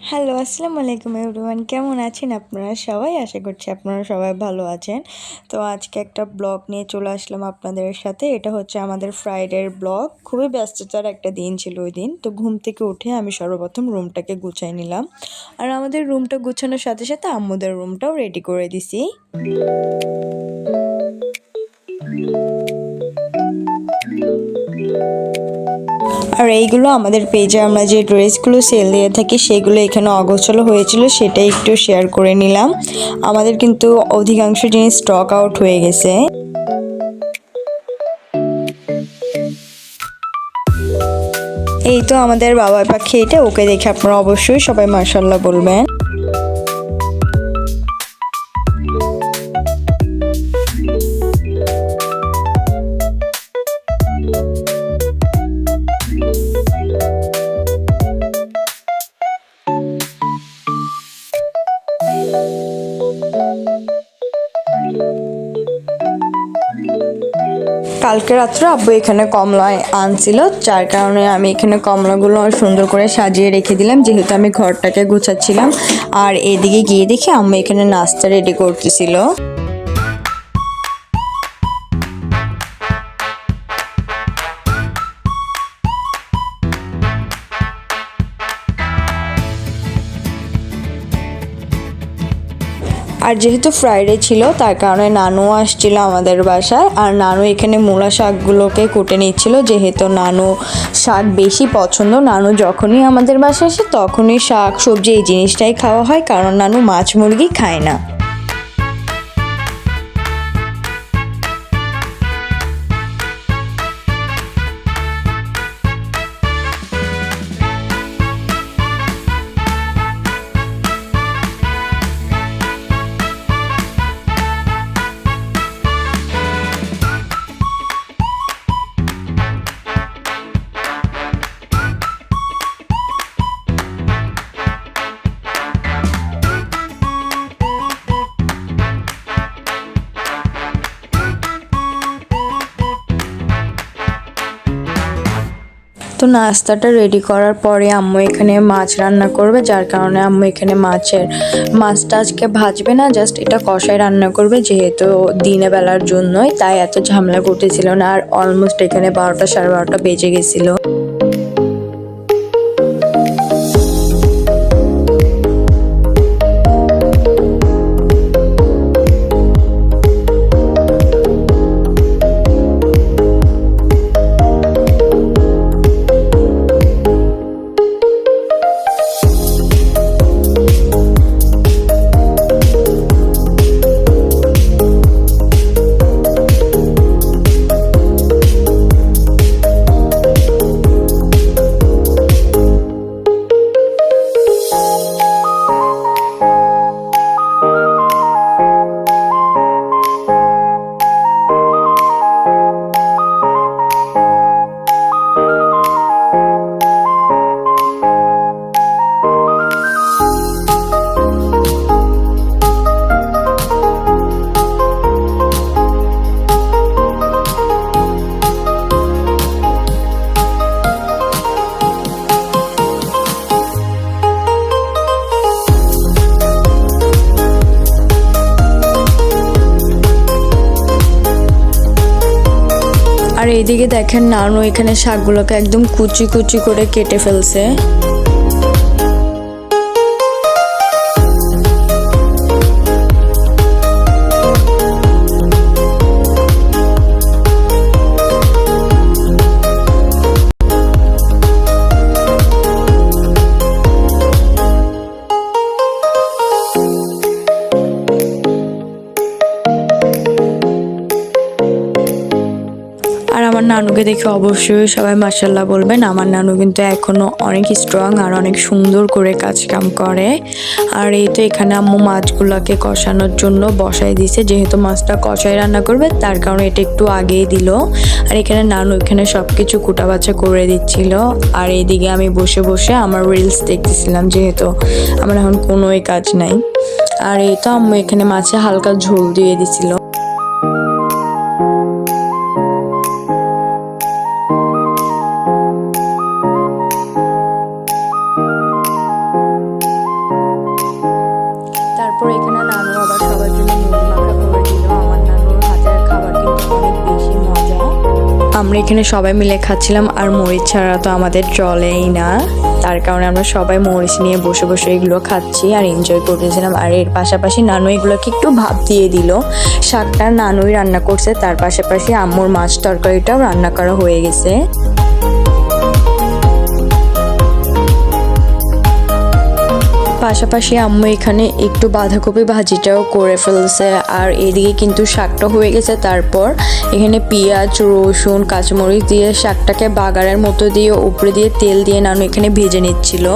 Hello, আসসালামু আলাইকুম everyone. কেমন আছেন আপনারা সবাই? আশা করছি আপনারা সবাই ভালো আছেন। তো আজকে একটা ব্লগ নিয়ে চলে আসলাম আপনাদের সাথে। এটা হচ্ছে আমাদের ফ্রাইডের ব্লগ। খুবই ব্যস্ততার একটা দিন ছিল ওই দিন। তো ঘুম থেকে উঠে আমি সর্বপ্রথম রুমটাকে গুছাই নিলাম। আর আমাদের রুমটা গুছানোর সাথে সাথে আম্মুদের রুমটাও রেডি করে দিছি। আর এইগুলো আমাদের পেজে আমরা যে ড্রেসগুলো সেল দিয়ে থাকি সেগুলো এখানে অগোছালো হয়েছিল, সেটাই একটু শেয়ার করে নিলাম। আমাদের কিন্তু অধিকাংশ জিনিস স্টক আউট হয়ে গেছে। এই তো আমাদের বাবা পাখি, এটা ওকে দেখে আপনারা অবশ্যই সবাই মাশাআল্লাহ বলবেন। কালকে রাত্রে আব্বু এখানে কমলা আনছিল, যার কারণে আমি এখানে কমলাগুলো সুন্দর করে সাজিয়ে রেখে দিলাম, যেহেতু আমি ঘরটাকে গুছাচ্ছিলাম। আর এদিকে গিয়ে দেখি আম্মু এখানে নাস্তা রেডি করতেছিল। আর যেহেতু ফ্রাইডে ছিল তার কারণে নানুও আসছিল আমাদের বাসায়। আর নানু এখানে মূলা শাকগুলোকে কুটে নিচ্ছিল, যেহেতু নানু শাক বেশি পছন্দ। নানু যখনই আমাদের বাসায় আসে তখনই শাক সবজি এই জিনিসটাই খাওয়া হয়, কারণ নানু মাছ মুরগি খায় না। তো নাস্তাটা রেডি করার পরে আম্মু এখানে মাছ রান্না করবে, যার কারণে আম্মু এখানে মাছটা আজকে ভাজবে না, জাস্ট এটা কষায় রান্না করবে, যেহেতু দিনের বেলার জন্যই, তাই এত ঝামেলা করতেছিল না। আর অলমোস্ট এখানে 12টা সাড়ে 12টা বেজে গেছিলো। আর এইদিকে দেখেন নানু এখানে শাকগুলোকে একদম কুচি কুচি করে কেটে ফেলছে। আর আমার নানুকে দেখে অবশ্যই সবাই মাশাআল্লাহ বলবেন। আমার নানু কিন্তু এখনো অনেক স্ট্রং আর অনেক সুন্দর করে কাজ কাম করে। আর এই তো এখানে আম্মু মাছগুলোকে কষানোর জন্য বসাই দিয়েছে, যেহেতু মাছটা কষাই রান্না করবে তার কারণে এটা একটু আগেই দিল। আর এখানে নানু এখানে সবকিছু কুটা বাছা করে দিচ্ছিল। আর এইদিকে আমি বসে বসে আমার রিলস দেখতেছিলাম, যেহেতু আমার এখন কোনোই কাজ নাই। আর এই তো আম্মু এখানে মাছে হালকা ঝোল দিয়ে দিছিল। আমরা এখানে সবাই মিলে খাচ্ছিলাম, আর মরিচ ছাড়া তো আমাদের চলেই না। তার কারণে আমরা সবাই মরিচ নিয়ে বসে বসে এগুলো খাচ্ছি আর এনজয় করতেছিলাম। আর এর পাশাপাশি নানু এগুলোকে একটু ভাপ দিয়ে দিল। শাকটা নানুই রান্না করছে, তার পাশাপাশি আম্মুর মাছ তরকারিটাও রান্না করা হয়ে গেছে। পাশাপাশি আম্মু এখানে একটু বাঁধাকপি ভাজিটাও করে ফেলছে, আর এদিকে কিন্তু শাকটা হয়ে গেছে। তারপর এখানে পেঁয়াজ, রসুন, কাঁচামরিচ দিয়ে শাকটাকে বাগারের মতো দিয়ে উপরে দিয়ে তেল দিয়ে নানু এখানে ভেজে নিচ্ছিল।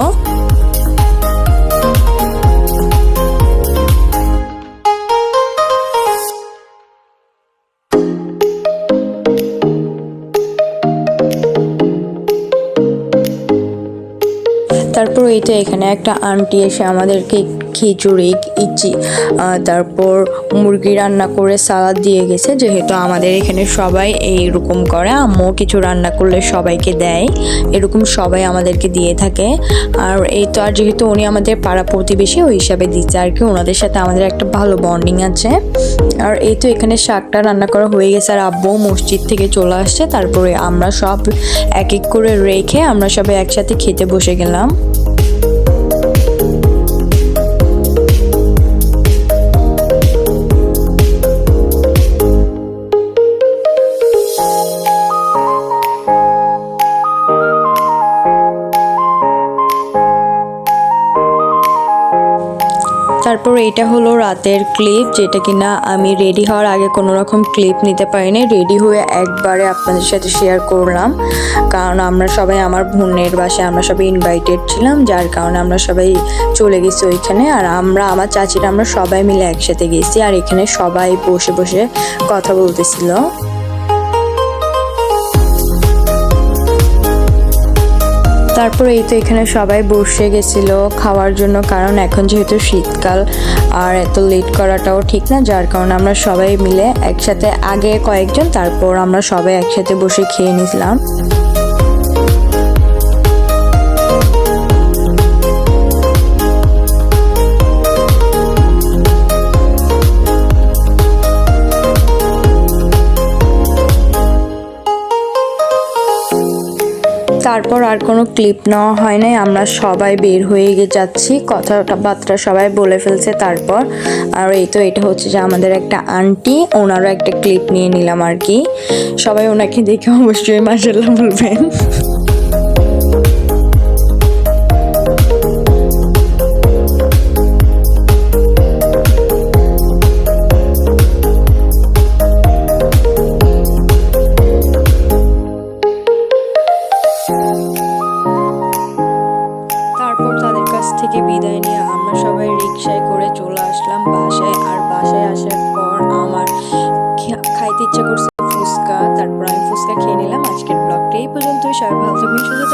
তারপর এই তো এখানে একটা আন্টি এসে আমাদেরকে খিচুড়ি, তারপর মুরগি রান্না করে সালাদ দিয়ে গেছে। যেহেতু আমাদের এখানে সবাই এইরকম করে, আম্মু কিছু রান্না করলে সবাইকে দেয়, এরকম সবাই আমাদেরকে দিয়ে থাকে। আর এই তো, আর যেহেতু উনি আমাদের পাড়া প্রতিবেশী ওই হিসাবে দিচ্ছে আর কি, ওনাদের সাথে আমাদের একটা ভালো বন্ডিং আছে। আর এই তো এখানে শাকটা রান্না করা হয়ে গেছে, আর আব্বু মসজিদ থেকে চলে আসছে। তারপরে আমরা সব এক এক করে রেখে আমরা সবাই একসাথে খেতে বসে গেলাম। তারপর এটা হলো রাতের ক্লিপ, যেটা কিনা আমি রেডি হওয়ার আগে কোনো রকম ক্লিপ নিতে পারিনি, রেডি হয়ে একবারে আপনাদের সাথে শেয়ার করলাম। কারণ আমরা সবাই আমার বোনের বাসায় আমরা সবাই ইনভাইটেড ছিলাম, যার কারণে আমরা সবাই চলে গেছি ওইখানে। আর আমার চাচিরা আমরা সবাই মিলে একসাথে গেছি, আর এখানে সবাই বসে বসে কথা বলতেছিল। তারপরে এই তো এখানে সবাই বসে গেছিল খাওয়ার জন্য, কারণ এখন যেহেতু শীতকাল আর এত লেট করাটাও ঠিক না, যার কারণে আমরা সবাই মিলে একসাথে, আগে কয়েকজন, তারপর আমরা সবাই একসাথে বসে খেয়ে নিলাম। তারপর আর কোনো ক্লিপ নেওয়া হয় নাই, আমরা সবাই বের হয়ে যাচ্ছি, কথাবার্তা সবাই বলে ফেলছে। তারপর আর এই তো এটা হচ্ছে যে আমাদের একটা আন্টি, ওনারও একটা ক্লিপ নিয়ে নিলাম আর কি। সবাই ওনাকে দেখে অবশ্যই মাশাআল্লাহ বলবেন। থেকে বিদায় নিয়ে আমরা সবাই রিকশায় করে চলে আসলাম বাসায়। আর বাসায় আসার পর আমার খাইতে ইচ্ছা করছে ফুচকা, তারপর আমি ফুচকা খেয়ে নিলাম। আজকের ব্লগটা এই পর্যন্তই, সবাই ভালো থাকবেন, সুস্থ থাকবেন।